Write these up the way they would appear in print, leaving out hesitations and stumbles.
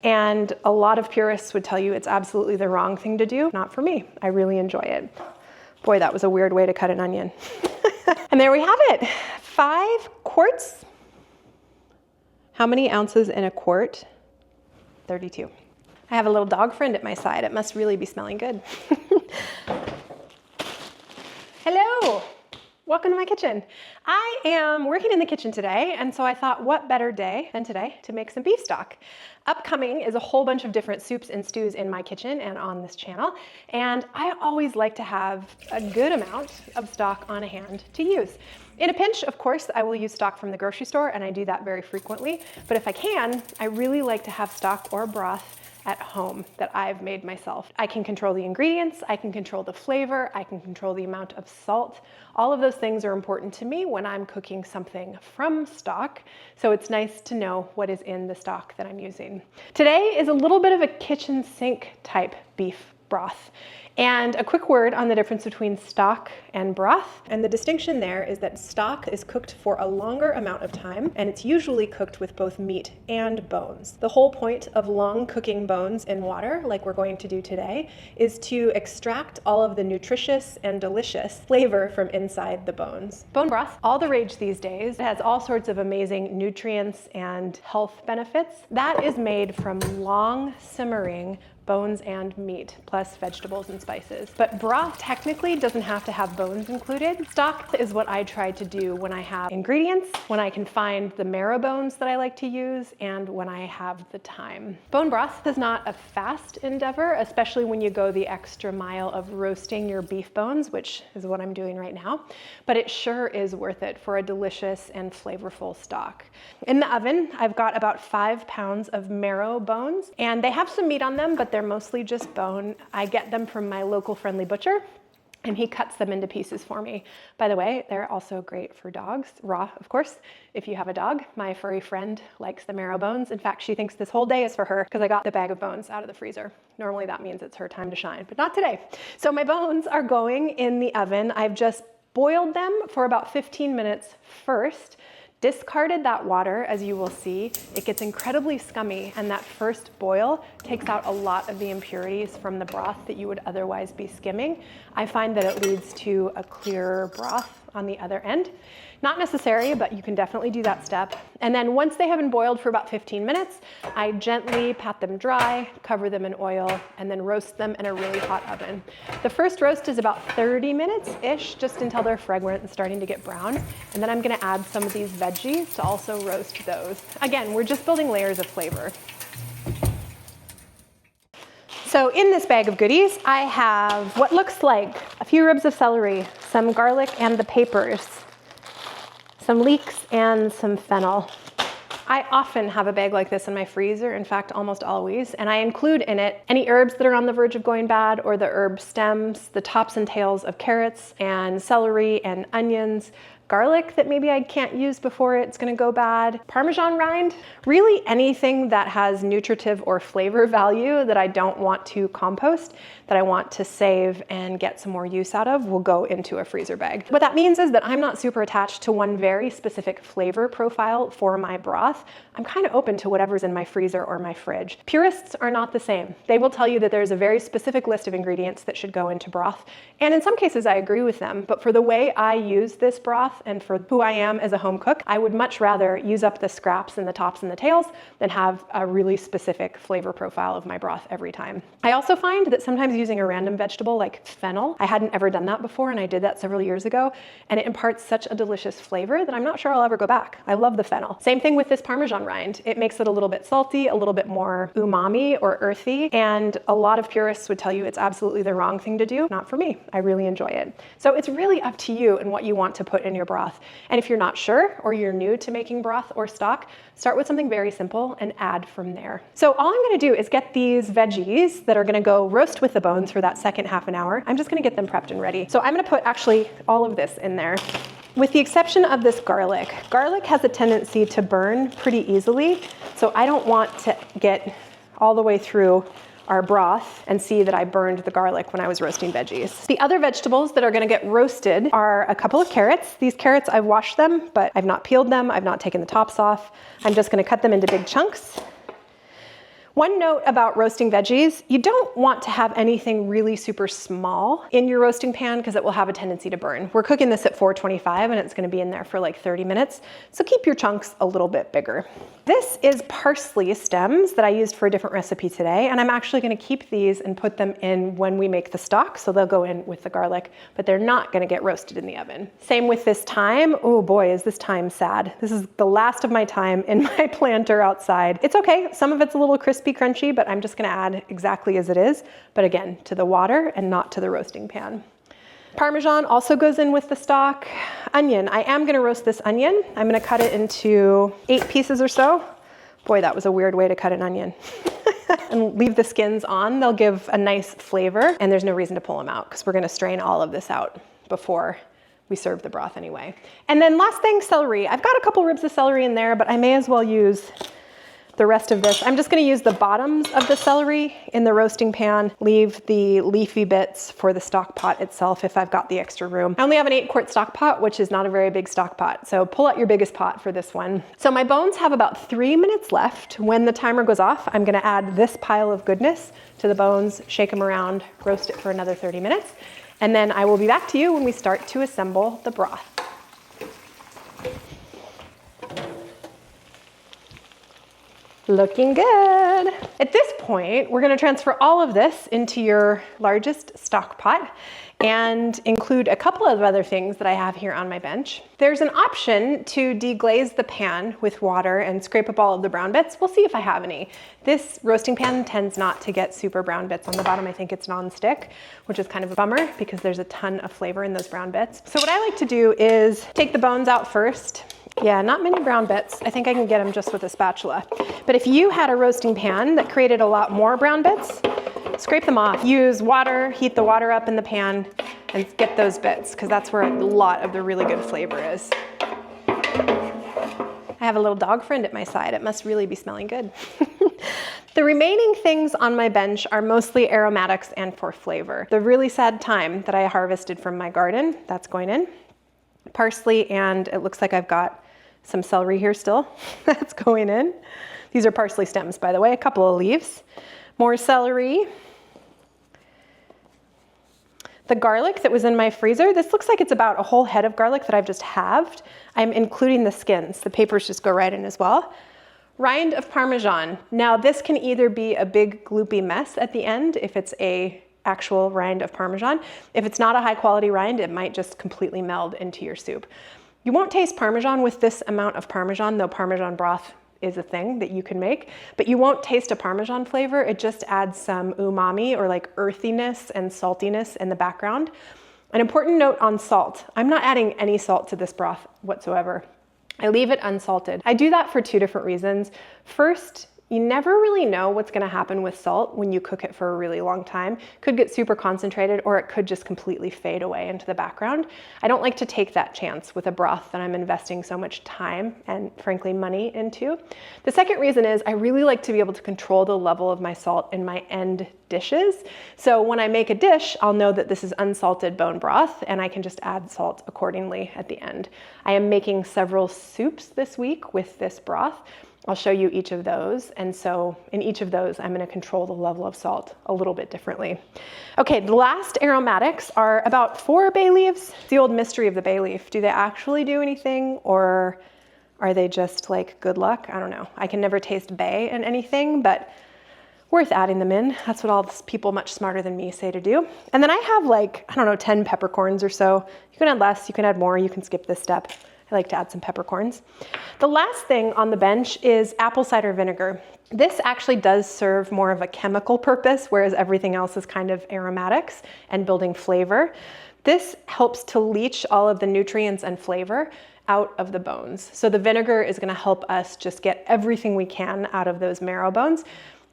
And a lot of purists would tell you it's absolutely the wrong thing to do. Not for me. I really enjoy it. Boy, that was a weird way to cut an onion. And there we have it. 5 quarts. How many ounces in a quart? 32. I have a little dog friend at my side. It must really be smelling good. Hello. Welcome to my kitchen. I am working in the kitchen today, and so I thought, what better day than today to make some beef stock? Upcoming is a whole bunch of different soups and stews in my kitchen and on this channel, and I always like to have a good amount of stock on hand to use. In a pinch, of course, I will use stock from the grocery store, and I do that very frequently, but if I can, I really like to have stock or broth at home that I've made myself. I can control the ingredients, I can control the flavor, I can control the amount of salt. All of those things are important to me when I'm cooking something from stock, so it's nice to know what is in the stock that I'm using. Today is a little bit of a kitchen sink type beef broth. And a quick word on the difference between stock and broth. And the distinction there is that stock is cooked for a longer amount of time, and it's usually cooked with both meat and bones. The whole point of long cooking bones in water, like we're going to do today, is to extract all of the nutritious and delicious flavor from inside the bones. Bone broth, all the rage these days. It has all sorts of amazing nutrients and health benefits. That is made from long simmering bones and meat, plus vegetables and spices. But broth technically doesn't have to have bones included. Stock is what I try to do when I have ingredients, when I can find the marrow bones that I like to use, and when I have the time. Bone broth is not a fast endeavor, especially when you go the extra mile of roasting your beef bones, which is what I'm doing right now, but it sure is worth it for a delicious and flavorful stock. In the oven, I've got about 5 pounds of marrow bones, and they have some meat on them, but they're mostly just bone. I get them from my local friendly butcher, and he cuts them into pieces for me. By the way, they're also great for dogs, raw, of course. If you have a dog, my furry friend likes the marrow bones. In fact, she thinks this whole day is for her because I got the bag of bones out of the freezer. Normally that means it's her time to shine, but not today. So my bones are going in the oven. I've just boiled them for about 15 minutes first. Discarded that water, as you will see. It gets incredibly scummy, and that first boil takes out a lot of the impurities from the broth that you would otherwise be skimming. I find that it leads to a clearer broth on the other end. Not necessary, but you can definitely do that step. And then once they have been boiled for about 15 minutes, I gently pat them dry, cover them in oil, and then roast them in a really hot oven. The first roast is about 30 minutes-ish, just until they're fragrant and starting to get brown. And then I'm gonna add some of these veggies to also roast those. Again, we're just building layers of flavor. So in this bag of goodies, I have what looks like a few ribs of celery, some garlic and the papers, some leeks, and some fennel. I often have a bag like this in my freezer, in fact, almost always, and I include in it any herbs that are on the verge of going bad, or the herb stems, the tops and tails of carrots and celery and onions, garlic that maybe I can't use before it's gonna go bad, Parmesan rind, really anything that has nutritive or flavor value that I don't want to compost, that I want to save and get some more use out of, will go into a freezer bag. What that means is that I'm not super attached to one very specific flavor profile for my broth. I'm kind of open to whatever's in my freezer or my fridge. Purists are not the same. They will tell you that there's a very specific list of ingredients that should go into broth, and in some cases I agree with them, but for the way I use this broth and for who I am as a home cook, I would much rather use up the scraps and the tops and the tails than have a really specific flavor profile of my broth every time. I also find that sometimes using a random vegetable like fennel, I hadn't ever done that before, and I did that several years ago, and it imparts such a delicious flavor that I'm not sure I'll ever go back. I love the fennel. Same thing with this Parmesan rind. It makes it a little bit salty, a little bit more umami or earthy, and a lot of purists would tell you it's absolutely the wrong thing to do. Not for me. I really enjoy it. So it's really up to you and what you want to put in your broth. And if you're not sure, or you're new to making broth or stock, start with something very simple and add from there. So all I'm gonna do is get these veggies that are gonna go roast with the bones for that second half an hour. I'm just gonna get them prepped and ready. So I'm gonna put actually all of this in there. With the exception of this garlic. Garlic has a tendency to burn pretty easily, so I don't want to get all the way through our broth and see that I burned the garlic when I was roasting veggies. The other vegetables that are gonna get roasted are a couple of carrots. These carrots, I've washed them, but I've not peeled them. I've not taken the tops off. I'm just gonna cut them into big chunks. One note about roasting veggies, you don't want to have anything really super small in your roasting pan because it will have a tendency to burn. We're cooking this at 425 and it's going to be in there for like 30 minutes. So keep your chunks a little bit bigger. This is parsley stems that I used for a different recipe today, and I'm actually going to keep these and put them in when we make the stock, so they'll go in with the garlic, but they're not going to get roasted in the oven. Same with this thyme. Oh boy, is this thyme sad. This is the last of my thyme in my planter outside. It's okay, some of it's a little crispy, crunchy, but I'm just going to add exactly as it is, but again, to the water and not to the roasting pan. Parmesan also goes in with the stock. Onion, I am gonna roast this onion. I'm gonna cut it into 8 pieces or so. Boy, that was a weird way to cut an onion. And leave the skins on. They'll give a nice flavor, and there's no reason to pull them out because we're gonna strain all of this out before we serve the broth anyway. And then last thing, celery. I've got a couple ribs of celery in there, but I may as well use the rest of this. I'm just gonna use the bottoms of the celery in the roasting pan, leave the leafy bits for the stock pot itself if I've got the extra room. I only have an 8-quart stock pot, which is not a very big stock pot, so pull out your biggest pot for this one. So my bones have about 3 minutes left. When the timer goes off, I'm gonna add this pile of goodness to the bones, shake them around, roast it for another 30 minutes, and then I will be back to you when we start to assemble the broth. Looking good. At this point, we're gonna transfer all of this into your largest stock pot and include a couple of other things that I have here on my bench. There's an option to deglaze the pan with water and scrape up all of the brown bits. We'll see if I have any. This roasting pan tends not to get super brown bits on the bottom. I think it's non-stick, which is kind of a bummer because there's a ton of flavor in those brown bits. So what I like to do is take the bones out first. Yeah, not many brown bits. I think I can get them just with a spatula. But if you had a roasting pan that created a lot more brown bits, scrape them off. Use water, heat the water up in the pan, and get those bits, because that's where a lot of the really good flavor is. I have a little dog friend at my side. It must really be smelling good. The remaining things on my bench are mostly aromatics and for flavor. The really sad thyme that I harvested from my garden, that's going in. Parsley, and it looks like I've got some celery here still. That's going in. These are parsley stems, by the way, a couple of leaves. More celery. The garlic that was in my freezer, this looks like it's about a whole head of garlic that I've just halved. I'm including the skins. The papers just go right in as well. Rind of Parmesan. Now this can either be a big gloopy mess at the end if it's a actual rind of Parmesan. If it's not a high quality rind, it might just completely meld into your soup. You won't taste Parmesan with this amount of Parmesan, though Parmesan broth is a thing that you can make, but you won't taste a Parmesan flavor. It just adds some umami or like earthiness and saltiness in the background. An important note on salt. I'm not adding any salt to this broth whatsoever. I leave it unsalted. I do that for 2 different reasons. First, you never really know what's gonna happen with salt when you cook it for a really long time. Could get super concentrated, or it could just completely fade away into the background. I don't like to take that chance with a broth that I'm investing so much time and frankly money into. The second reason is I really like to be able to control the level of my salt in my end dishes. So when I make a dish, I'll know that this is unsalted bone broth, and I can just add salt accordingly at the end. I am making several soups this week with this broth. I'll show you each of those. And so in each of those, I'm gonna control the level of salt a little bit differently. Okay, the last aromatics are about 4 bay leaves. It's the old mystery of the bay leaf. Do they actually do anything, or are they just like good luck? I don't know. I can never taste bay in anything, but worth adding them in. That's what all these people much smarter than me say to do. And then I have like, I don't know, 10 peppercorns or so. You can add less, you can add more, you can skip this step. I like to add some peppercorns. The last thing on the bench is apple cider vinegar. This actually does serve more of a chemical purpose, whereas everything else is kind of aromatics and building flavor. This helps to leach all of the nutrients and flavor out of the bones. So the vinegar is gonna help us just get everything we can out of those marrow bones,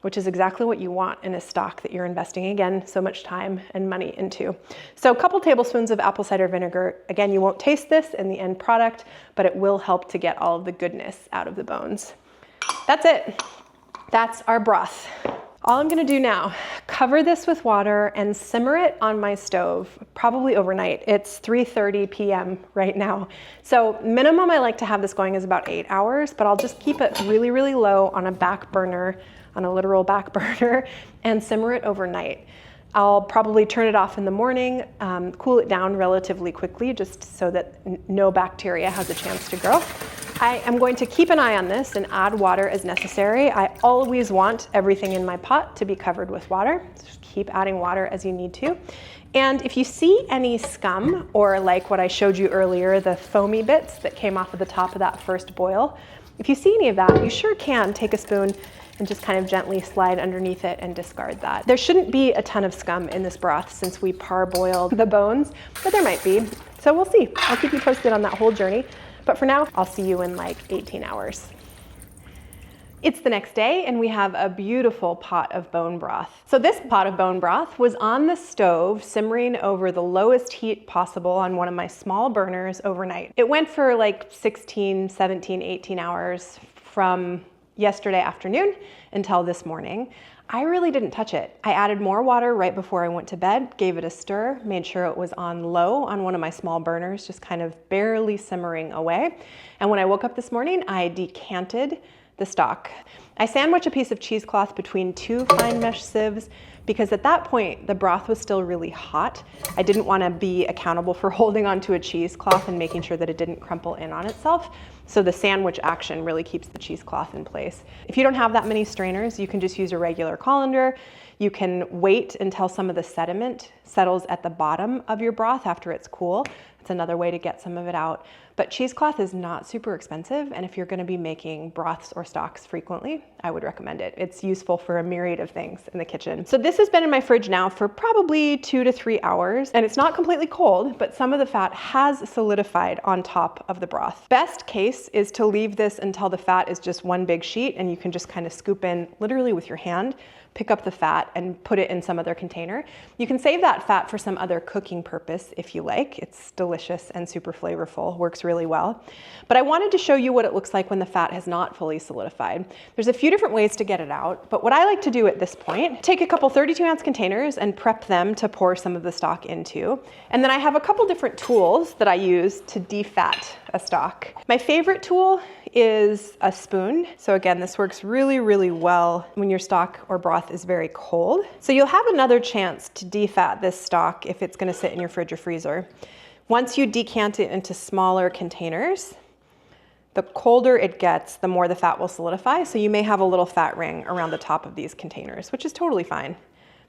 which is exactly what you want in a stock that you're investing, again, so much time and money into. So a couple tablespoons of apple cider vinegar. Again, you won't taste this in the end product, but it will help to get all of the goodness out of the bones. That's it. That's our broth. All I'm gonna do now, cover this with water and simmer it on my stove, probably overnight. It's 3:30 p.m. right now. So minimum I like to have this going is about 8 hours, but I'll just keep it really, really low on a back burner on a literal back burner and simmer it overnight. I'll probably turn it off in the morning, cool it down relatively quickly just so that no bacteria has a chance to grow. I am going to keep an eye on this and add water as necessary. I always want everything in my pot to be covered with water. Just keep adding water as you need to. And if you see any scum, or like what I showed you earlier, the foamy bits that came off of the top of that first boil, if you see any of that, you sure can take a spoon and just kind of gently slide underneath it and discard that. There shouldn't be a ton of scum in this broth since we parboiled the bones, but there might be. So we'll see. I'll keep you posted on that whole journey. But for now, I'll see you in like 18 hours. It's the next day and we have a beautiful pot of bone broth. So this pot of bone broth was on the stove simmering over the lowest heat possible on one of my small burners overnight. It went for like 16, 17, 18 hours from yesterday afternoon until this morning. I really didn't touch it. I added more water right before I went to bed, gave it a stir, made sure it was on low on one of my small burners, just kind of barely simmering away. And when I woke up this morning, I decanted the stock. I sandwiched a piece of cheesecloth between two fine mesh sieves because at that point the broth was still really hot. I didn't want to be accountable for holding onto a cheesecloth and making sure that it didn't crumple in on itself. So the sandwich action really keeps the cheesecloth in place. If you don't have that many strainers, you can just use a regular colander. You can wait until some of the sediment settles at the bottom of your broth after it's cool. It's another way to get some of it out. But cheesecloth is not super expensive, and if you're going to be making broths or stocks frequently, I would recommend it. It's useful for a myriad of things in the kitchen. So this has been in my fridge now for probably 2 to 3 hours, and it's not completely cold, but some of the fat has solidified on top of the broth. Best case is to leave this until the fat is just one big sheet, and you can just kind of scoop in literally with your hand, pick up the fat and put it in some other container. You can save that fat for some other cooking purpose if you like. It's delicious and super flavorful, works really well. But I wanted to show you what it looks like when the fat has not fully solidified. There's a few different ways to get it out, but what I like to do at this point, take a couple 32-ounce containers and prep them to pour some of the stock into. And then I have a couple different tools that I use to defat a stock. My favorite tool is a spoon. So again, this works really, really well when your stock or broth is very cold. So you'll have another chance to defat this stock if it's going to sit in your fridge or freezer. Once you decant it into smaller containers, the colder it gets, the more the fat will solidify. So you may have a little fat ring around the top of these containers, which is totally fine.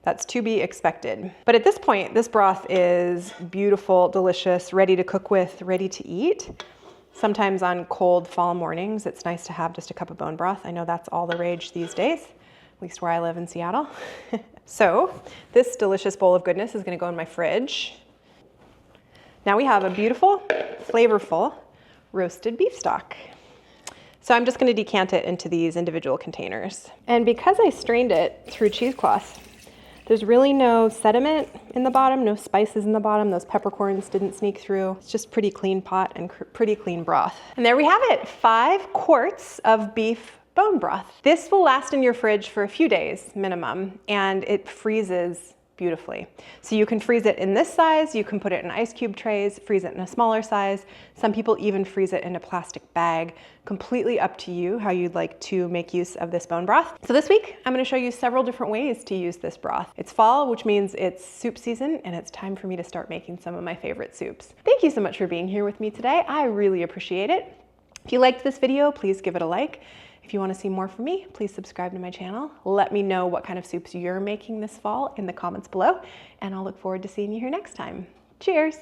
That's to be expected. But at this point, this broth is beautiful, delicious, ready to cook with, ready to eat. Sometimes on cold fall mornings, it's nice to have just a cup of bone broth. I know that's all the rage these days, at least where I live in Seattle. So this delicious bowl of goodness is gonna go in my fridge. Now we have a beautiful, flavorful, roasted beef stock. So I'm just gonna decant it into these individual containers. And because I strained it through cheesecloth, there's really no sediment in the bottom, no spices in the bottom. Those peppercorns didn't sneak through. It's just pretty clean pot and pretty clean broth. And there we have it, 5 quarts of beef bone broth. This will last in your fridge for a few days minimum, and it freezes beautifully. So you can freeze it in this size, you can put it in ice cube trays, freeze it in a smaller size. Some people even freeze it in a plastic bag. Completely up to you how you'd like to make use of this bone broth. So this week, I'm gonna show you several different ways to use this broth. It's fall, which means it's soup season, and it's time for me to start making some of my favorite soups. Thank you so much for being here with me today. I really appreciate it. If you liked this video, please give it a like. If you want to see more from me, please subscribe to my channel. Let me know what kind of soups you're making this fall in the comments below, and I'll look forward to seeing you here next time. Cheers!